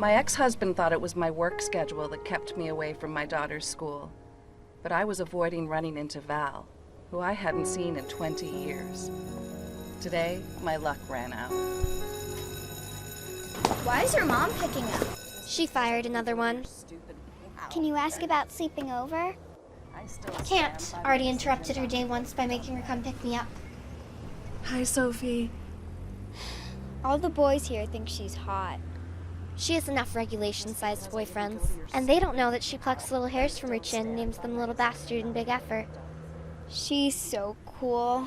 My ex-husband thought it was my work schedule that kept me away from my daughter's school. But I was avoiding running into Val, who I hadn't seen in 20 years. Today, my luck ran out. Why is your mom picking up? She fired another one. Can you ask about sleeping over? Can't. Already interrupted her day once by making her come pick me up. Hi, Sophie. All the boys here think she's hot. She has enough regulation-sized boyfriends, and they don't know that she plucks little hairs from her chin and names them Little Bastard in big effort. She's so cool.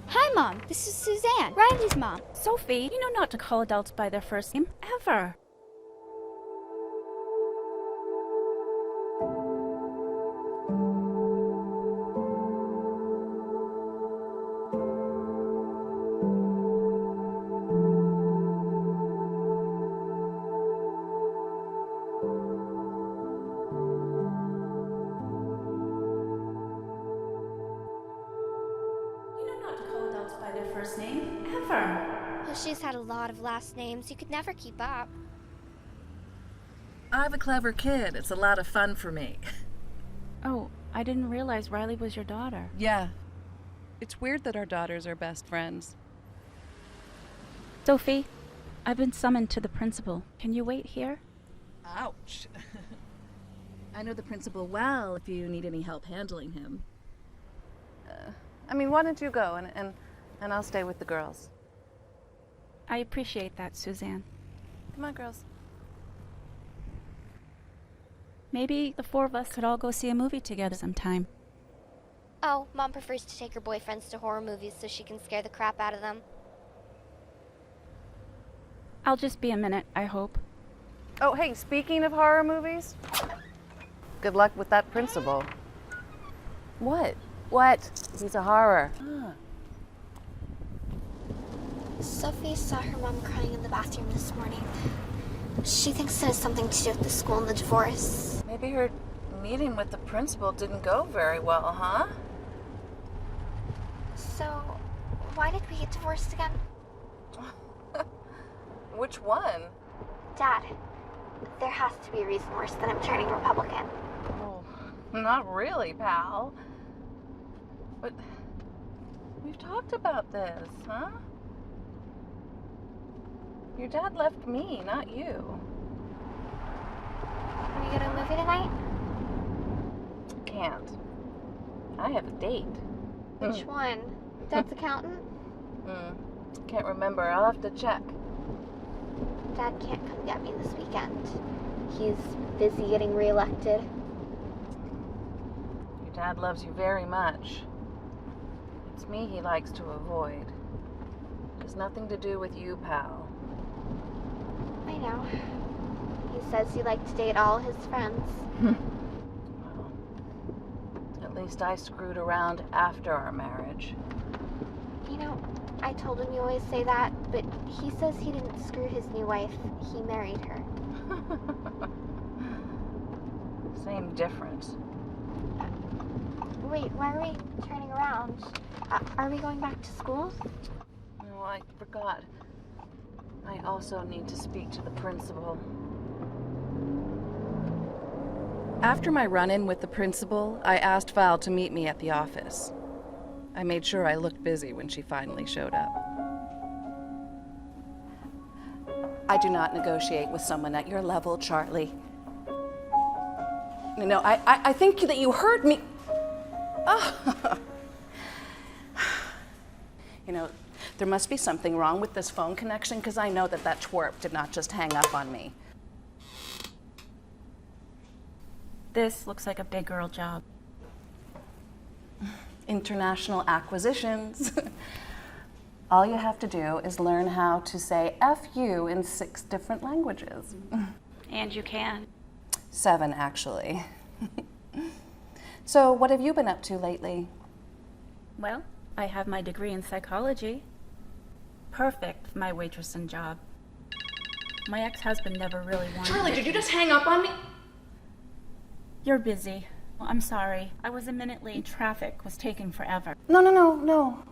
Hi, Mom. This is Suzanne, Riley's mom. Sophie, you know not to call adults by their first name, ever. By their first name, ever. Well, she's had a lot of last names. You could never keep up. I'm a clever kid. It's a lot of fun for me. Oh, I didn't realize Riley was your daughter. Yeah. It's weird that our daughters are best friends. Sophie, I've been summoned to the principal. Can you wait here? Ouch. I know the principal well if you need any help handling him. Why don't you go and I'll stay with the girls. I appreciate that, Suzanne. Come on, girls. Maybe the four of us could all go see a movie together sometime. Oh, Mom prefers to take her boyfriends to horror movies so she can scare the crap out of them. I'll just be a minute, I hope. Oh, hey, speaking of horror movies, good luck with that principal. What? What? He's a horror. Sophie saw her mom crying in the bathroom this morning. She thinks it has something to do with the school and the divorce. Maybe her meeting with the principal didn't go very well, huh? So, why did we get divorced again? Which one? Dad, there has to be a reason worse than I'm turning Republican. Oh, not really, pal. But we've talked about this, huh? Your dad left me, not you. Are we going to a movie tonight? Can't. I have a date. Which one? Dad's accountant? Can't remember. I'll have to check. Dad can't come get me this weekend. He's busy getting reelected. Your dad loves you very much. It's me he likes to avoid. It has nothing to do with you, pal. I know. He says you like to date all his friends. Well, at least I screwed around after our marriage. You know, I told him you always say that, but he says he didn't screw his new wife. He married her. Same difference. Wait, why are we turning around? Are we going back to school? No, I forgot. I also need to speak to the principal. After my run-in with the principal, I asked Val to meet me at the office. I made sure I looked busy when she finally showed up. I do not negotiate with someone at your level, Charlie. You know, I think that you heard me. Oh. You know, there must be something wrong with this phone connection because I know that twerp did not just hang up on me. This looks like a big girl job. International acquisitions. All you have to do is learn how to say F you in 6 different languages. And you can. 7, actually. So, what have you been up to lately? Well, I have my degree in psychology. Perfect for my waitressing job. My ex-husband never really wanted Charlie, it. did you just hang up on me? You're busy. Well, I'm sorry. I was a minute late. Traffic was taking forever. No,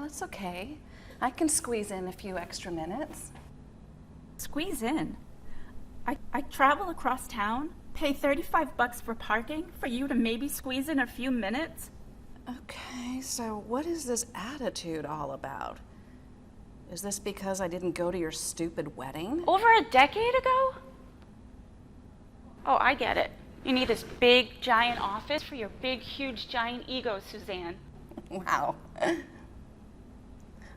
that's okay. I can squeeze in a few extra minutes. Squeeze in. I travel across town, pay $35 for parking for you to maybe squeeze in a few minutes? Okay, so what is this attitude all about? Is this because I didn't go to your stupid wedding? Over a decade ago? Oh, I get it. You need this big, giant office for your big, huge, giant ego, Suzanne. Wow.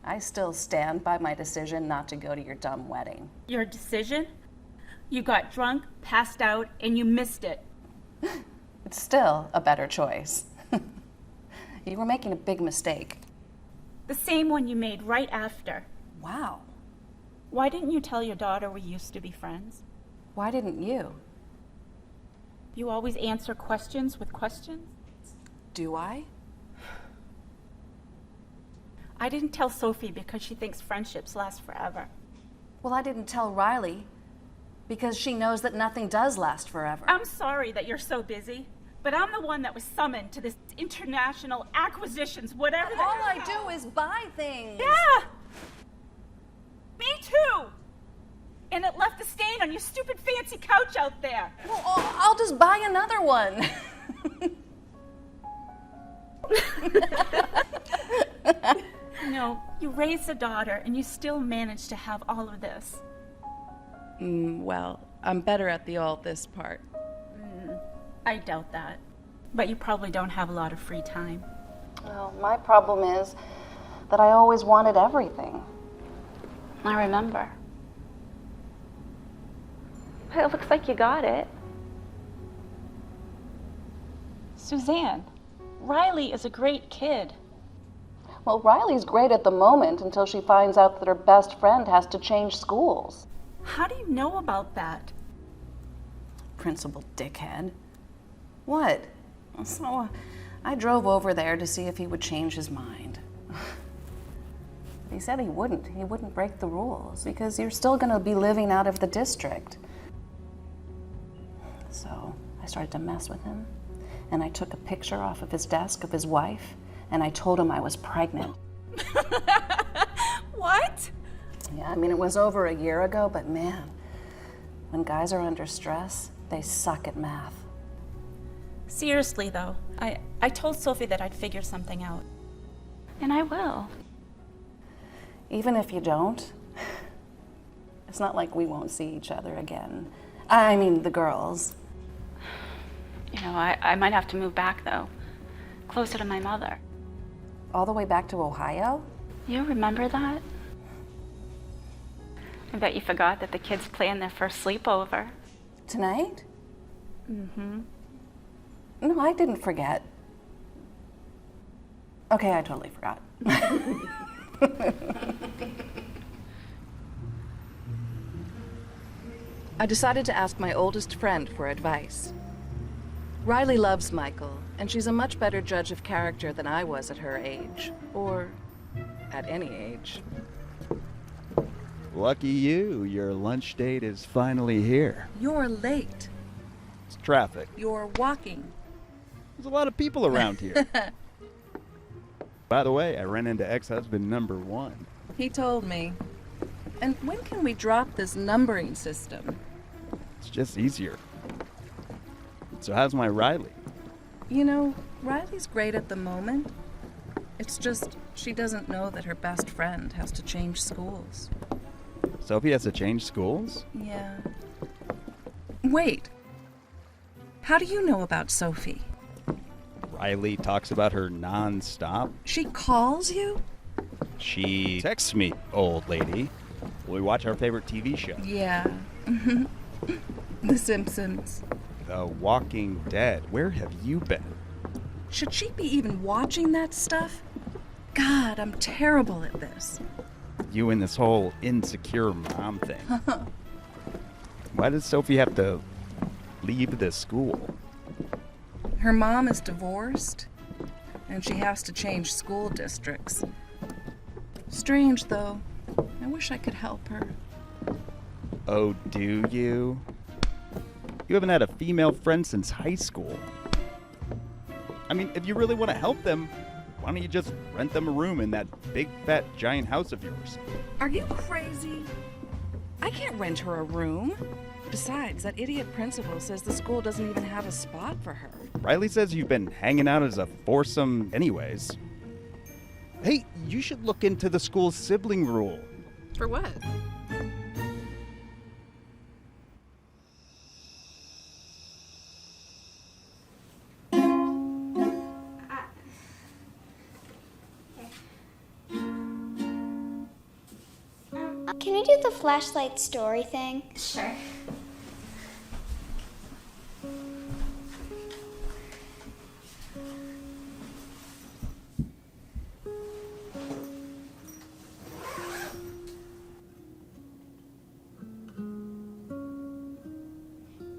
I still stand by my decision not to go to your dumb wedding. Your decision? You got drunk, passed out, and you missed it. It's still a better choice. You were making a big mistake. The same one you made right after. Wow. Why didn't you tell your daughter we used to be friends? Why didn't you? You always answer questions with questions? Do I? I didn't tell Sophie because she thinks friendships last forever. Well, I didn't tell Riley because she knows that nothing does last forever. I'm sorry that you're so busy, but I'm the one that was summoned to this international acquisitions, whatever the All heck. I do is buy things. Yeah! Me too! And it left a stain on your stupid fancy couch out there. Well, I'll just buy another one. No, you raised a daughter and you still managed to have all of this. Well, I'm better at the all this part. I doubt that. But you probably don't have a lot of free time. Well, my problem is that I always wanted everything. I remember. But it looks like you got it. Suzanne, Riley is a great kid. Well, Riley's great at the moment until she finds out that her best friend has to change schools. How do you know about that? Principal dickhead. What? So, I drove over there to see if he would change his mind. He said he wouldn't. He wouldn't break the rules because you're still going to be living out of the district. So, I started to mess with him, and I took a picture off of his desk of his wife, and I told him I was pregnant. What? Yeah, I mean, it was over a year ago, but man, when guys are under stress, they suck at math. Seriously, though, I told Sophie that I'd figure something out. And I will. Even if you don't, it's not like we won't see each other again. I mean, the girls. You know, I might have to move back, though. Closer to my mother. All the way back to Ohio? You remember that? I bet you forgot that the kids planned their first sleepover. Tonight? Mm-hmm. No, I didn't forget. Okay, I totally forgot. I decided to ask my oldest friend for advice. Riley loves Michael, and she's a much better judge of character than I was at her age, or at any age. Lucky you, your lunch date is finally here. You're late. It's traffic. You're walking. There's a lot of people around here. By the way, I ran into ex-husband number 1. He told me. And when can we drop this numbering system? It's just easier. So how's my Riley? You know, Riley's great at the moment. It's just she doesn't know that her best friend has to change schools. Sophie has to change schools? Yeah. Wait. How do you know about Sophie? Riley talks about her non-stop. She calls you? She texts me, old lady. We watch our favorite TV show. Yeah. The Simpsons. The Walking Dead. Where have you been? Should she be even watching that stuff? God, I'm terrible at this. You and this whole insecure mom thing. Why does Sophie have to leave the school? Her mom is divorced, and she has to change school districts. Strange, though. I wish I could help her. Oh, do you? You haven't had a female friend since high school. I mean, if you really want to help them, Why don't you just rent them a room in that big, fat, giant house of yours? Are you crazy? I can't rent her a room. Besides, that idiot principal says the school doesn't even have a spot for her. Riley says you've been hanging out as a foursome anyways. Hey, you should look into the school's sibling rule. For what? Can we do the flashlight story thing? Sure.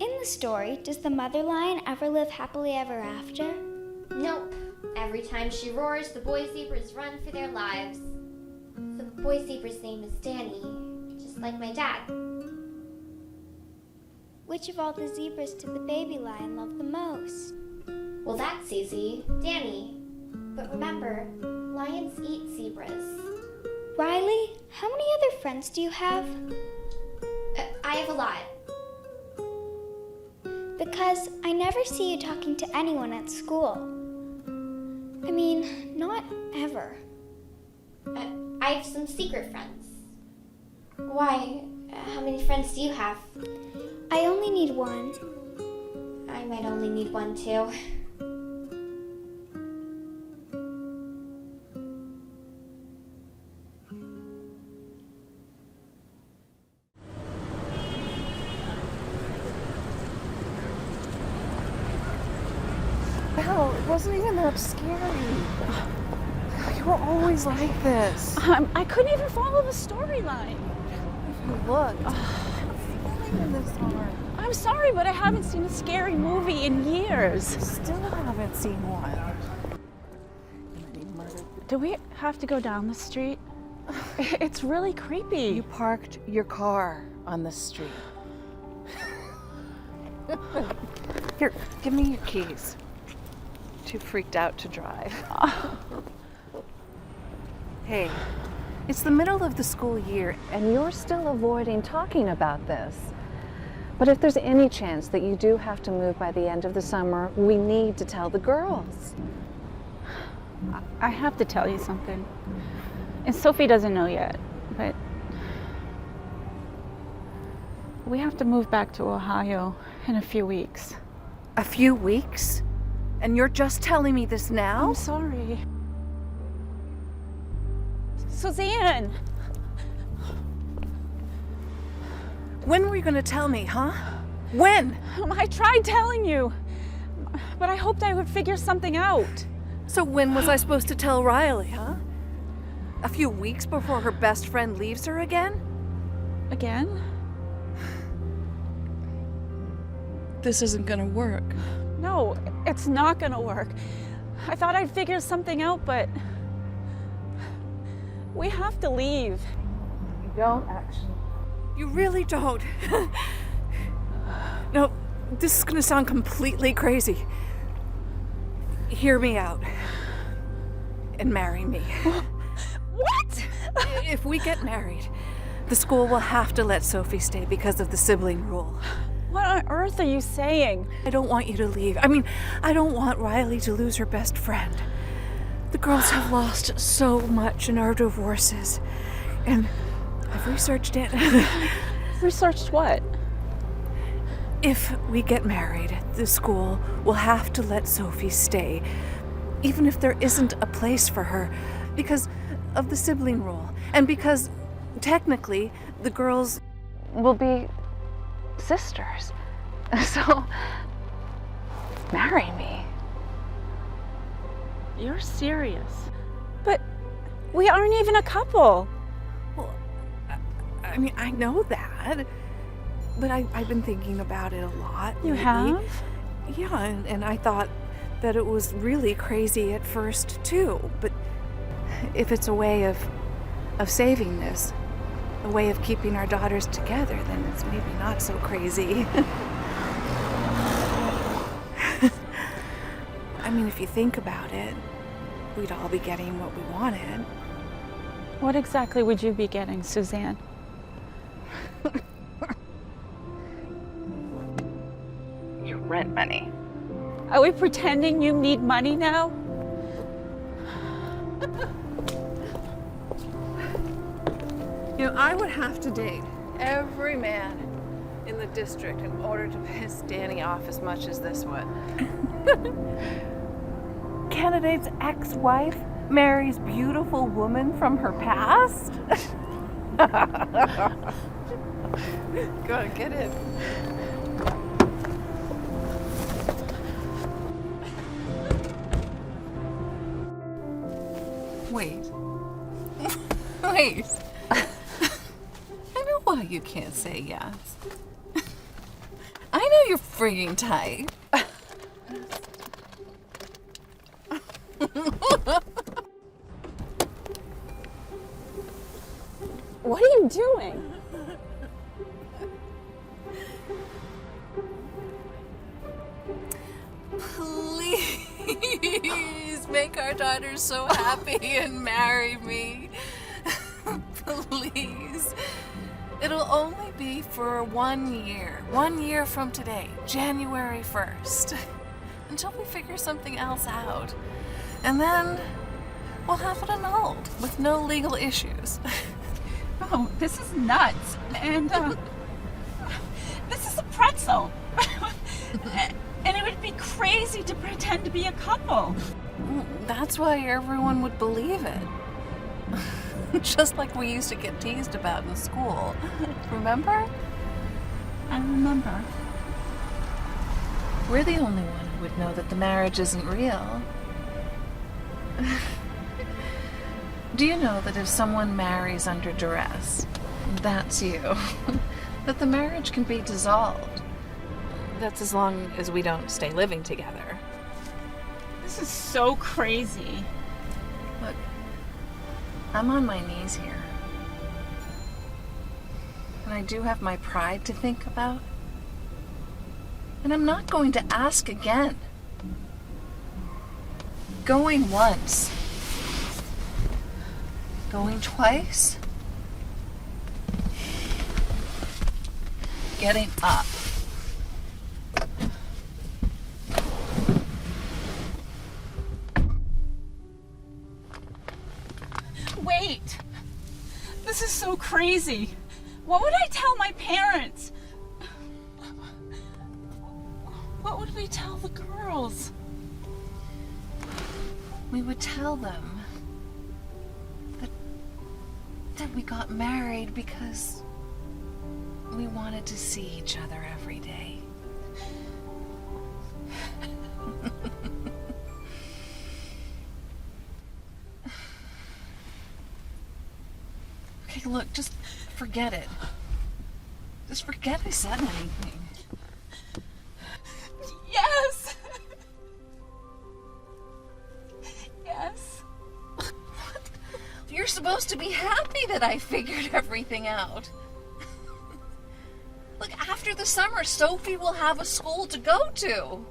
In the story, does the mother lion ever live happily ever after? Nope. Every time she roars, the boy zebras run for their lives. The boy zebra's name is Danny, just like my dad. Which of all the zebras did the baby lion love the most? Well, that's easy. Danny. But remember, lions eat zebras. Riley, how many other friends do you have? I have a lot. Because I never see you talking to anyone at school. I mean, not ever. I have some secret friends. Why? How many friends do you have? I only need one. I might only need one too. Hell, it wasn't even that scary. You were always like this. I couldn't even follow the storyline. If you look, falling this hard. I'm sorry, but I haven't seen a scary movie in years. Still haven't seen one. And then he murdered. Do we have to go down the street? It's really creepy. You parked your car on the street. Here, give me your keys. Too freaked out to drive. Hey, it's the middle of the school year, And you're still avoiding talking about this. But if there's any chance that you do have to move by the end of the summer, we need to tell the girls. I have to tell you something. And Sophie doesn't know yet, but we have to move back to Ohio in a few weeks. a few weeks? And you're just telling me this now? I'm sorry. Suzanne! When were you gonna tell me, huh? When? I tried telling you, but I hoped I would figure something out. So when was I supposed to tell Riley, huh? A few weeks before her best friend leaves her again? Again? This isn't gonna work. No, it's not gonna work. I thought I'd figure something out, but we have to leave. You don't actually. You really don't. No, this is gonna sound completely crazy. Hear me out. And marry me. What? If we get married, the school will have to let Sophie stay because of the sibling rule. What on earth are you saying? I don't want you to leave. I mean, I don't want Riley to lose her best friend. The girls have lost so much in our divorces. And I've researched it. Researched what? If we get married, the school will have to let Sophie stay, even if there isn't a place for her, because of the sibling rule. And because, technically, the girls We'll be sisters. So, marry me. You're serious. But we aren't even a couple. Well, I mean, I know that, but I've been thinking about it a lot. You lately. have? Yeah, and I thought that it was really crazy at first, too. But if it's a way of saving this, a way of keeping our daughters together, then it's maybe not so crazy. I mean, if you think about it, we'd all be getting what we wanted. What exactly would you be getting, Suzanne? Your rent money. Are we pretending you need money now? You know, I would have to date every man in the district in order to piss Danny off as much as this would. Candidate's ex-wife marries beautiful woman from her past? Gotta get it. Wait. Wait. I know why you can't say yes. I know your frigging type. What are you doing? Please make our daughter so happy and marry me. Please. It'll only be for 1 year. 1 year from today, January 1st. Until we figure something else out. And then we'll have it annulled with no legal issues. Oh, this is nuts. And, this is a pretzel. And it would be crazy to pretend to be a couple. That's why everyone would believe it. Just like we used to get teased about in school. Remember? I remember. We're the only one who would know that the marriage isn't real. Do you know that if someone marries under duress, that's you, that the marriage can be dissolved? That's as long as we don't stay living together. This is so crazy. Look, I'm on my knees here. And I do have my pride to think about. And I'm not going to ask again. Going once. Going twice. Getting up. Wait! This is so crazy. What would I tell my parents? What would we tell the girls? We would tell them that we got married because we wanted to see each other every day. Okay, look, just forget it. Just forget I said anything. Yes! Yes. You're supposed to be happy that I figured everything out. Look, after the summer, Sophie will have a school to go to.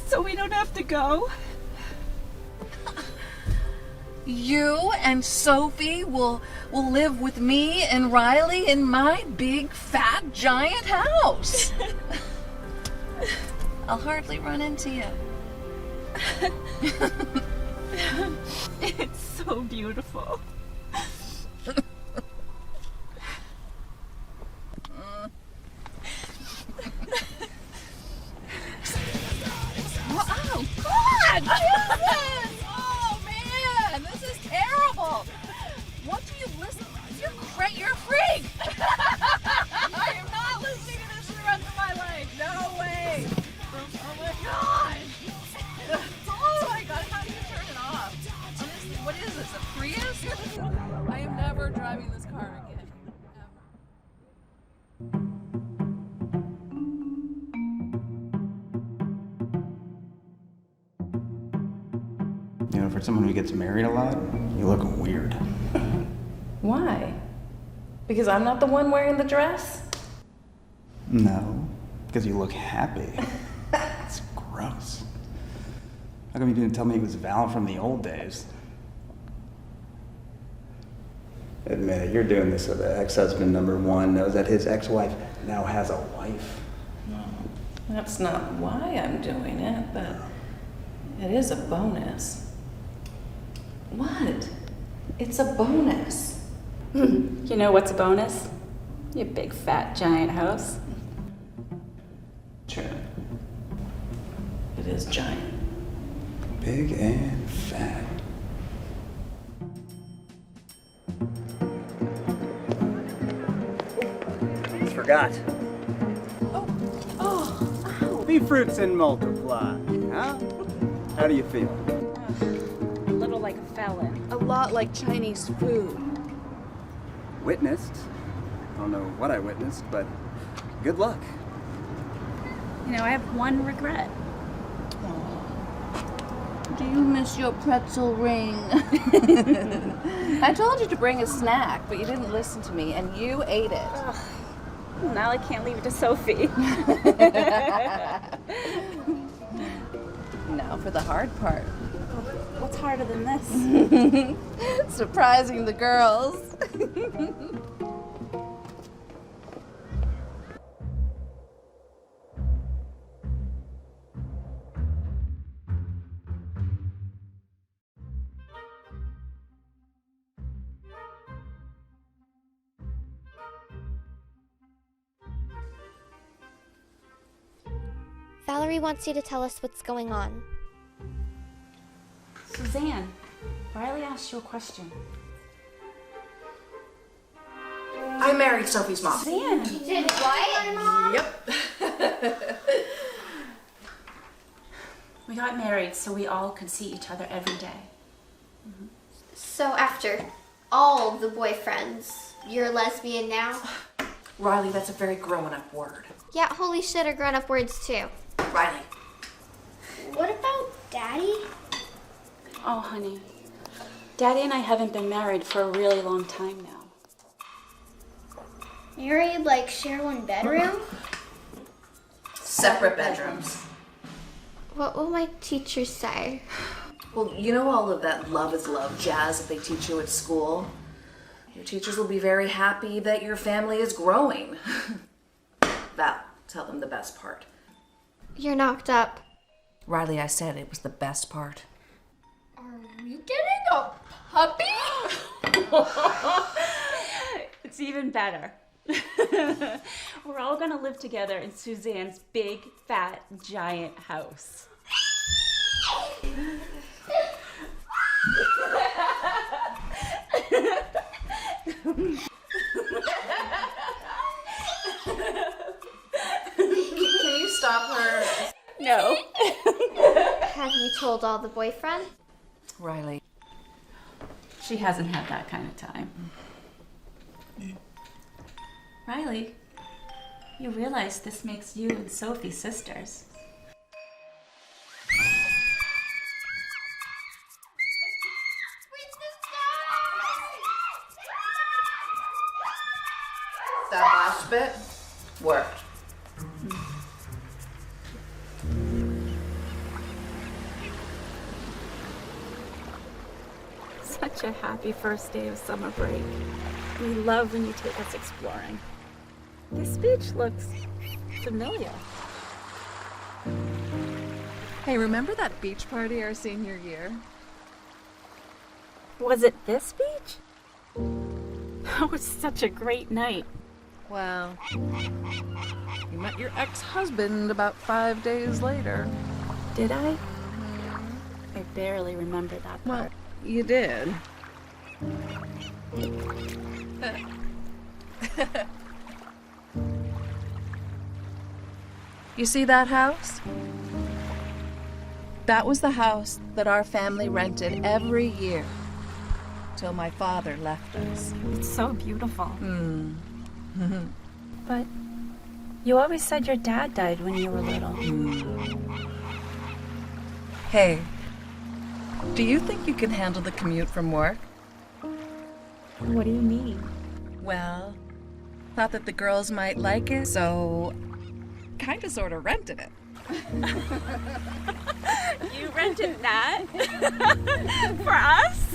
So we don't have to go? You and Sophie will live with me and Riley in my big, fat, giant house. I'll hardly run into you. It's so beautiful. Oh, God! Jesus! Oh, man! This is terrible! What do you listen to? You're a freak! I am not listening to this for the rest of my life! No way! Oh, my God! Oh, my God! How do you turn it off? Honestly, what is this, a Prius? I am never driving this car again. Ever. You know, for someone who gets married a lot, you look weird. Why? Because I'm not the one wearing the dress? No, because you look happy. It's gross. How come you didn't tell me it was Val from the old days? Admit it, you're doing this so that ex-husband number one knows that his ex-wife now has a wife. No, that's not why I'm doing it, but it is a bonus. What? It's a bonus. You know what's a bonus? Your big fat giant house. True. It is giant. Big and fat. Forgot. Be fruits and multiply, huh? How do you feel? A little like a felon. A lot like Chinese food. Witnessed. I don't know what I witnessed, but good luck. You know, I have one regret. Do you miss your pretzel ring? I told you to bring a snack, but you didn't listen to me, and you ate it. Ugh. Now I can't leave it to Sophie. Now for the hard part. What's harder than this? Surprising the girls. Valerie wants you to tell us what's going on. Suzanne, Riley asked you a question. I married Sophie's mom. Suzanne! You did what? Yep. We got married so we all could see each other every day. So after all the boyfriends, you're a lesbian now? Riley, that's a very grown-up word. Yeah, holy shit are grown-up words too. Riley. What about Daddy? Oh, honey. Daddy and I haven't been married for a really long time now. Married, like share one bedroom? Separate bedrooms. What will my teachers say? Well, you know all of that love is love jazz that they teach you at school? Your teachers will be very happy that your family is growing. Val, tell them the best part. You're knocked up. Riley, I said it was the best part. Are we getting a puppy? It's even better. We're all gonna live together in Suzanne's big, fat, giant house. Can you stop her? No. Have you told all the boyfriends? Riley. She hasn't had that kind of time. Riley, you realize this makes you and Sophie sisters. That last bit worked. Such a happy first day of summer break. We love when you take us exploring. This beach looks familiar. Hey, remember that beach party our senior year? Was it this beach? That was such a great night. Well, you met your ex-husband about 5 days later. Did I? I barely remember that part. Well, you did. You see that house? That was the house that our family rented every year till my father left us. It's so beautiful. But you always said your dad died when you were little. Hey, do you think you can handle the commute from work? What do you mean? Well, thought that the girls might like it, so kind of sort of rented it. You rented that? For us?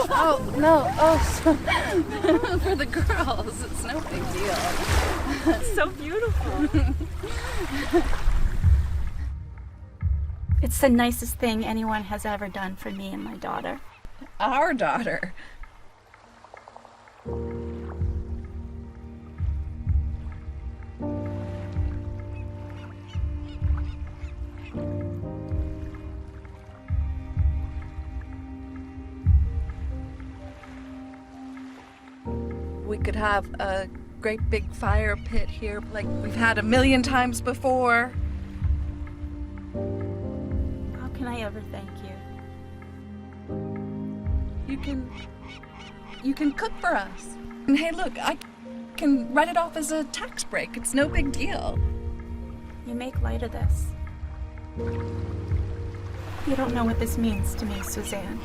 Oh, no. Oh, for the girls. It's no big deal. It's so beautiful. It's the nicest thing anyone has ever done for me and my daughter. Our daughter. We could have a great big fire pit here like we've had 1,000,000 times before. How can I ever thank you? You can cook for us. And hey, look, I can write it off as a tax break. It's no big deal. You make light of this. You don't know what this means to me, Suzanne.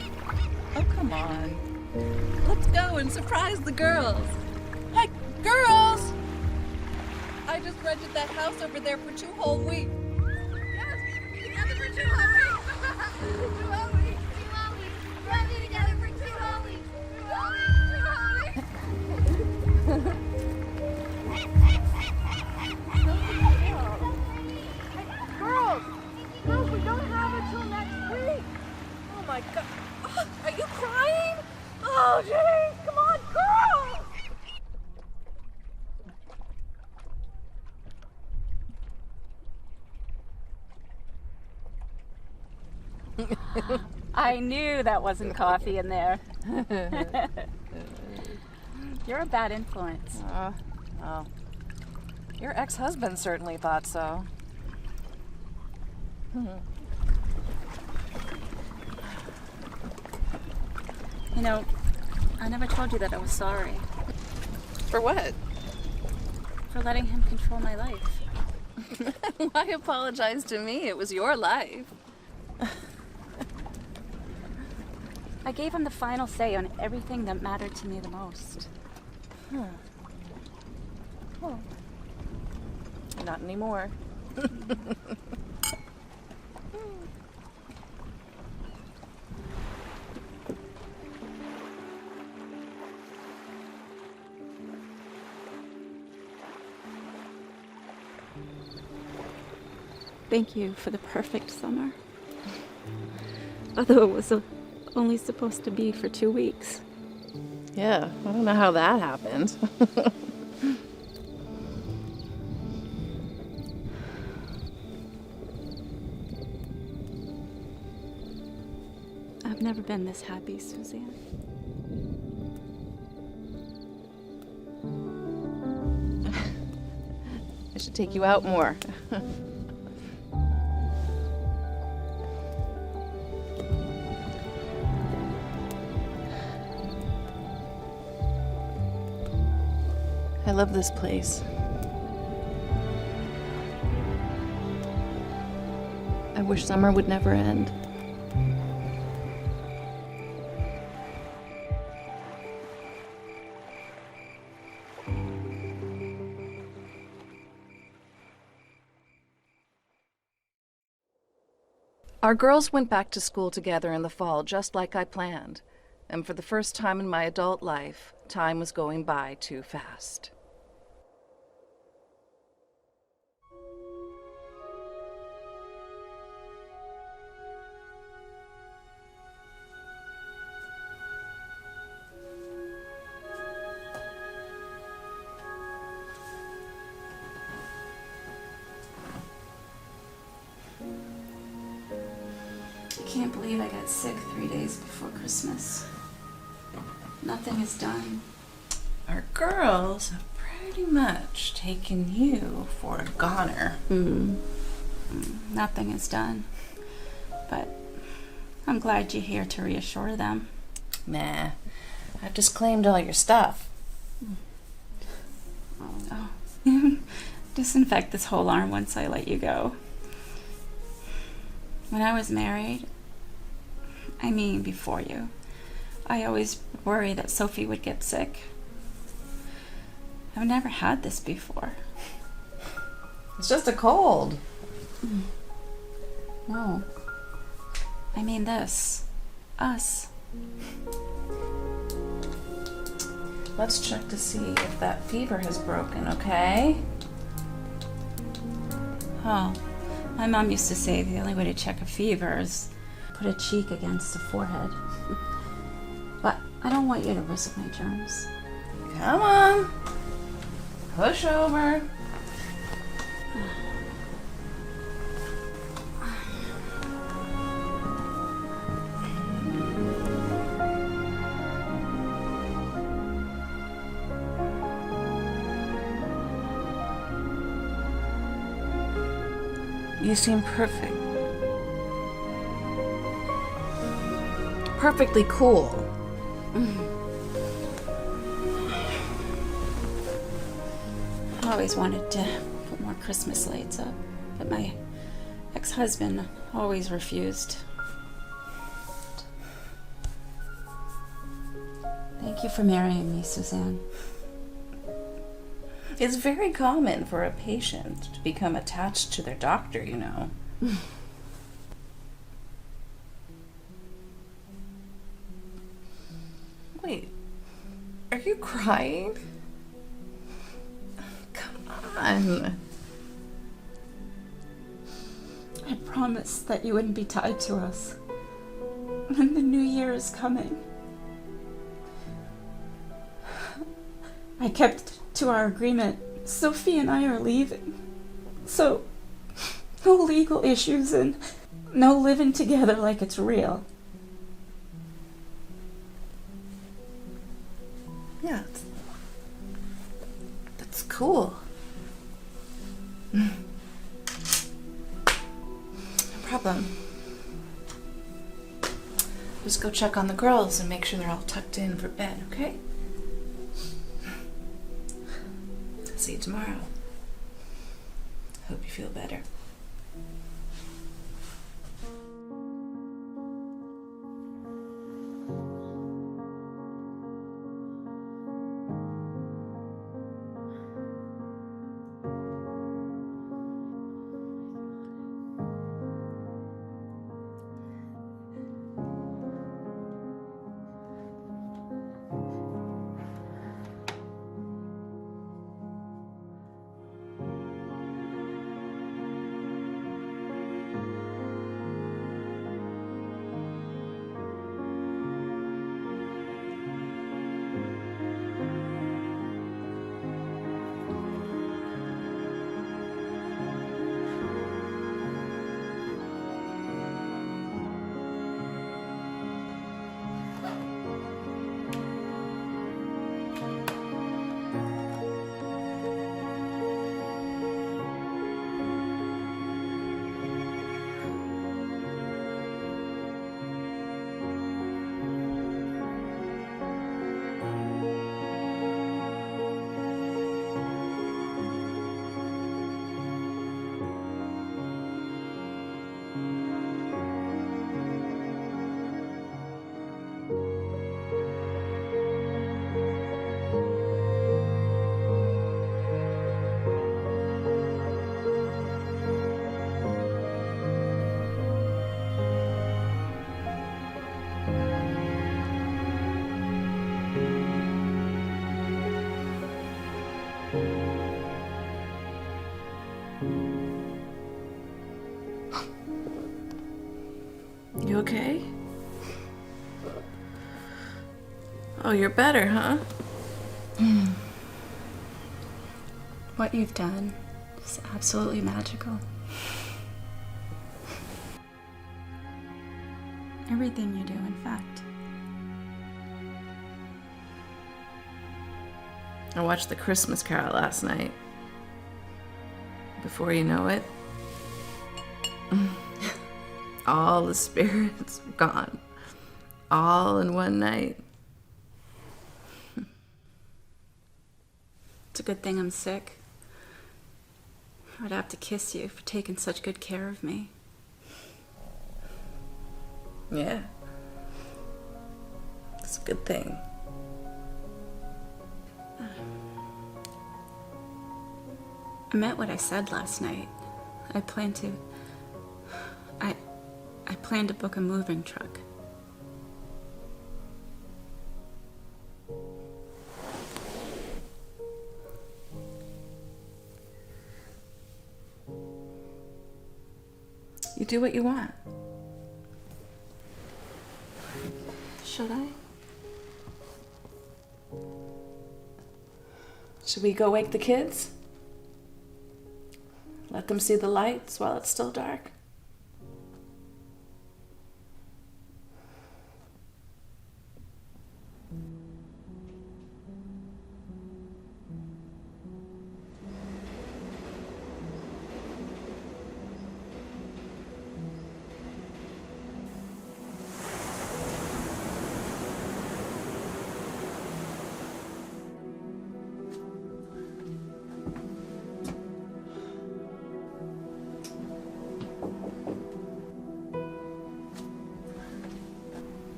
Oh, come on. Let's go and surprise the girls. Hey, girls! I just rented that house over there for 2 whole weeks. Yes, together for 2 whole weeks. 2 whole weeks. 2 whole weeks. Run me together for 2 whole weeks. 2 whole weeks. 2 whole weeks. Girls, we don't have it till next week. Oh my God. Oh, are you crying? Oh, jeez. Come on, girls! I knew that wasn't coffee in there. You're a bad influence. Oh. Your ex-husband certainly thought so. You know, I never told you that I was sorry For what? for letting him control my life. Why apologize to me? It was your life. I gave him the final say on everything that mattered to me the most. Oh. Not anymore. Thank you for the perfect summer. Although it was only supposed to be for 2 weeks. Yeah, I don't know how that happened. I've never been this happy, Suzanne. I should take you out more. I love this place. I wish summer would never end. Our girls went back to school together in the fall, just like I planned. And for the first time in my adult life, time was going by too fast. I can't believe I got sick 3 days before Christmas. Nothing is done. Our girls have pretty much taken you for a goner. Nothing is done. But I'm glad you're here to reassure them. Nah, I've just claimed all your stuff. Oh. Disinfect this whole arm once I let you go. When I was married, I mean before you, I always worried that Sophie would get sick. I've never had this before. It's just a cold. No. I mean this. Us. Let's check to see if that fever has broken, okay? Oh, my mom used to say the only way to check a fever is put a cheek against the forehead. But I don't want you to risk my germs. Come on. Push over. You seem perfect. Perfectly cool. I always wanted to put more Christmas lights up, but my ex-husband always refused. Thank you for marrying me, Suzanne. It's very common for a patient to become attached to their doctor, you know. Wait, are you crying? Come on. I promised that you wouldn't be tied to us. And the new year is coming. I kept to our agreement. Sophie and I are leaving. So, no legal issues and no living together like it's real. Yeah, that's cool. No problem. Just go check on the girls and make sure they're all tucked in for bed, okay? See you tomorrow. Hope you feel better. You okay? Oh, you're better, huh? What you've done is absolutely magical. Everything you do, in fact. I watched the Christmas Carol last night. Before you know it, all the spirits are gone. All in one night. It's a good thing I'm sick. I'd have to kiss you for taking such good care of me. Yeah. It's a good thing. I meant what I said last night. I plan to book a moving truck. You do what you want. Should I? Should we go wake the kids? Let them see the lights while it's still dark?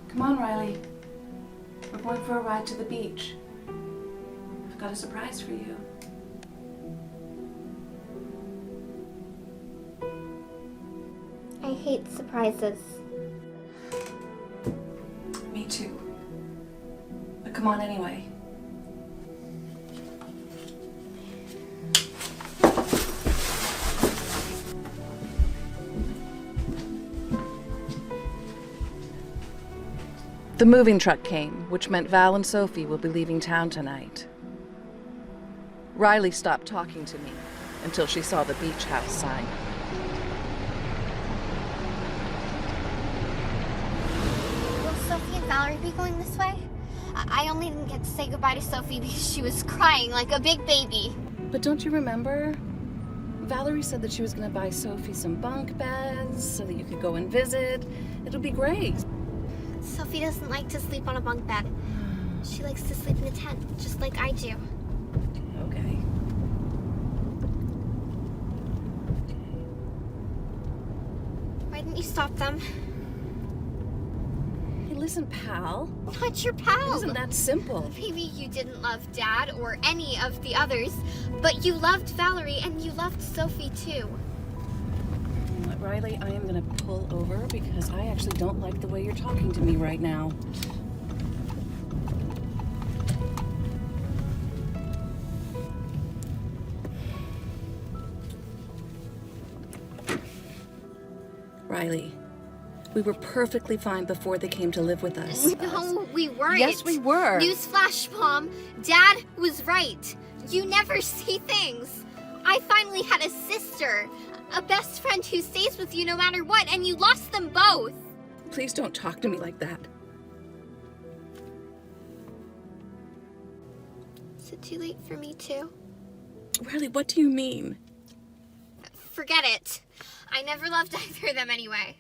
Come on, Riley. We're going for a ride to the beach. I've got a surprise for you. I hate surprises. Me too. But come on anyway. The moving truck came, which meant Val and Sophie will be leaving town tonight. Riley stopped talking to me until she saw the beach house sign. Will Sophie and Valerie be going this way? I only didn't get to say goodbye to Sophie because she was crying like a big baby. But don't you remember? Valerie said that she was going to buy Sophie some bunk beds so that you could go and visit. It'll be great. Sophie doesn't like to sleep on a bunk bed. She likes to sleep in a tent, just like I do. Okay. Why didn't you stop them? Hey, listen, pal. Not your pal. It isn't that simple. Maybe you didn't love Dad or any of the others, but you loved Valerie and you loved Sophie too. Riley, I am going to pull over because I actually don't like the way you're talking to me right now. Riley, we were perfectly fine before they came to live with us. No, we weren't. Yes, we were. Newsflash, Mom. Dad was right. You never see things. I finally had a sister. A best friend who stays with you no matter what, and you lost them both. Please don't talk to me like that. Is it too late for me too? Riley, what do you mean? Forget it. I never loved either of them anyway.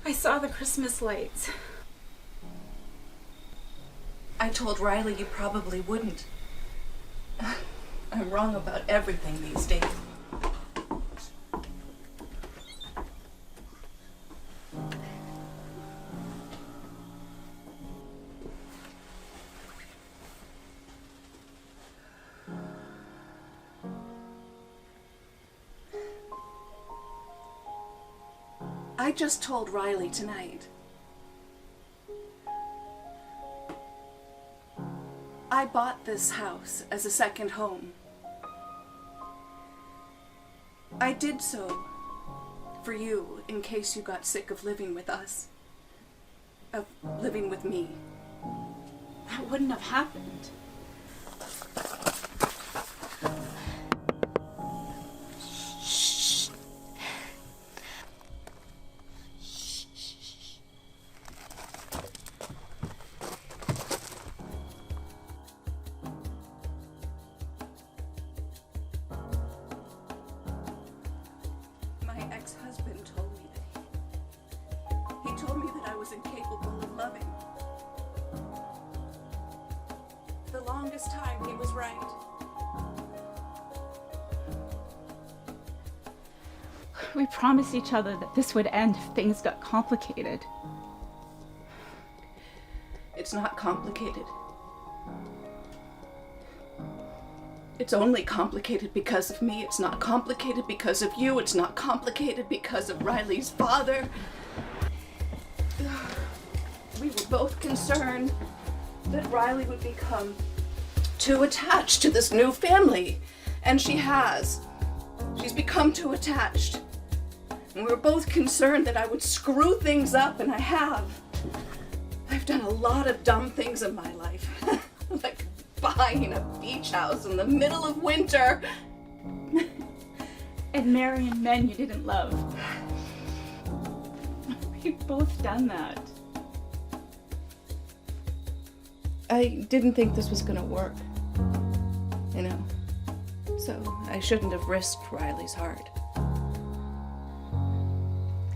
I saw the Christmas lights. I told Riley you probably wouldn't. I'm wrong about everything these days. I just told Riley tonight. I bought this house as a second home. I did so for you in case you got sick of living with us, of living with me. That wouldn't have happened. My ex-husband told me that he told me that I was incapable of loving. The longest time he was right. We promised each other that this would end if things got complicated. It's not complicated. It's only complicated because of me. It's not complicated because of you. It's not complicated because of Riley's father. We were both concerned that Riley would become too attached to this new family. And she has. She's become too attached. And we were both concerned that I would screw things up, and I have. I've done a lot of dumb things in my life. Like buying a beach house in the middle of winter. And marrying men you didn't love. We've both done that. I didn't think this was gonna work, you know. So I shouldn't have risked Riley's heart.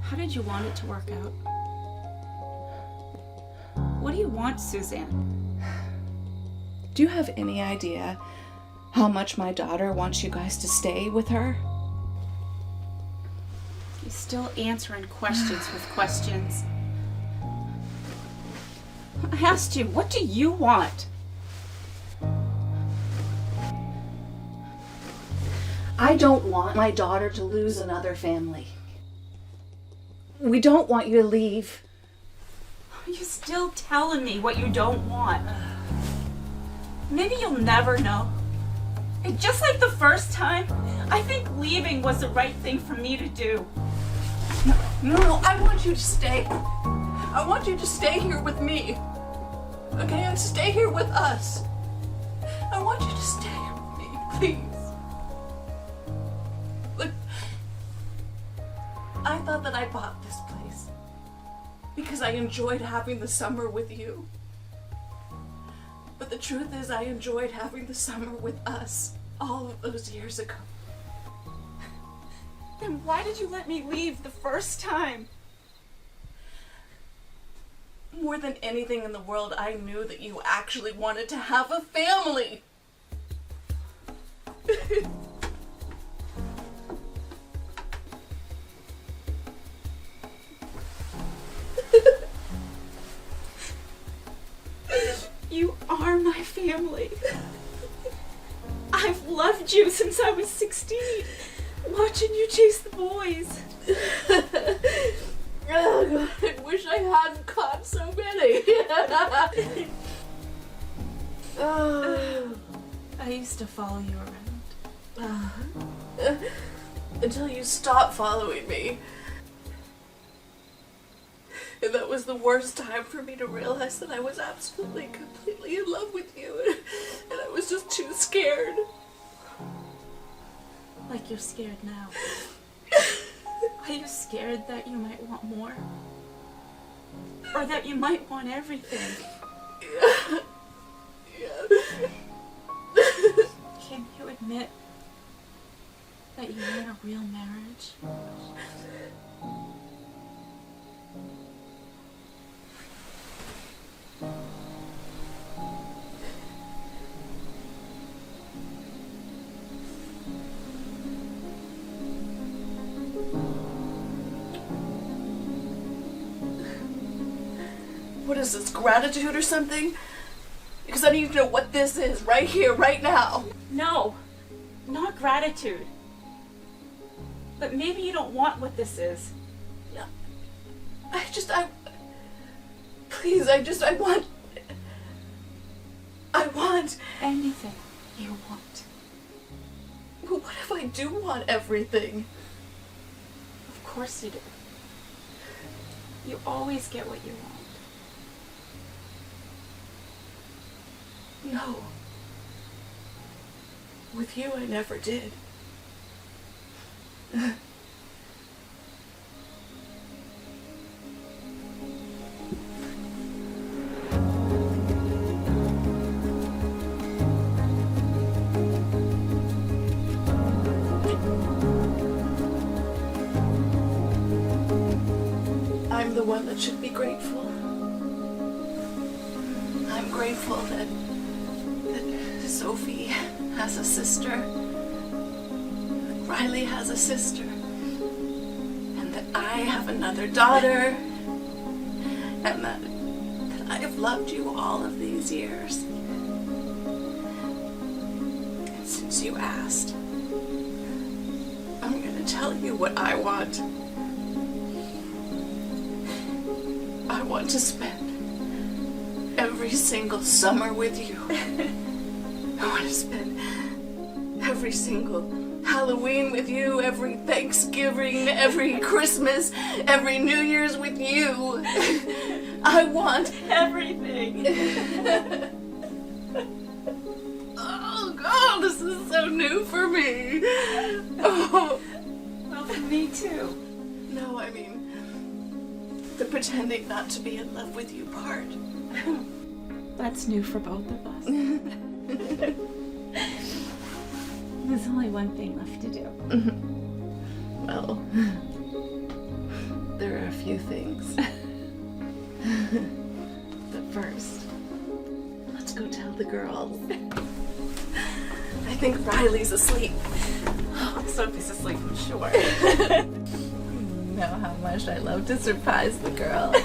How did you want it to work out? What do you want, Suzanne? Do you have any idea how much my daughter wants you guys to stay with her? You're still answering questions with questions. I asked you, what do you want? I don't want my daughter to lose another family. We don't want you to leave. You're still telling me what you don't want. Maybe you'll never know. And just like the first time, I think leaving was the right thing for me to do. No, I want you to stay. I want you to stay here with me. Okay, and stay here with us. I want you to stay here with me, please. Look, I thought that I bought this place because I enjoyed having the summer with you. But the truth is, I enjoyed having the summer with us all of those years ago. Then why did you let me leave the first time? More than anything in the world, I knew that you actually wanted to have a family. You are my family. I've loved you since I was 16, watching you chase the boys. Oh God, I wish I hadn't caught so many. I used to follow you around. Until you stopped following me. And that was the worst time for me to realize that I was absolutely, completely in love with you. And I was just too scared. Like you're scared now. Are you scared that you might want more? Or that you might want everything? Yeah. Can you admit that you need a real marriage? What is this, gratitude or something? Because I need to know what this is right here, right now. No, not gratitude. But maybe you don't want what this is. I want Anything you want. Well, what if I do want everything? Of course you do. You always get what you want. No. With you, I never did. I'm the one that should be grateful. I'm grateful that Sophie has a sister, that Riley has a sister, and that I have another daughter, and that I have loved you all of these years. And since you asked, I'm going to tell you what I want. I want to spend every single summer with you. I want to spend every single Halloween with you, every Thanksgiving, every Christmas, every New Year's with you. I want Everything. Oh God, this is so new for me. Oh. Well, for me too. No, I mean the pretending not to be in love with you part. That's new for both of us. There's only one thing left to do. Well, there are a few things. But first, let's go tell the girls. I think Riley's asleep. Sophie's asleep, I'm sure. You know how much I love to surprise the girls.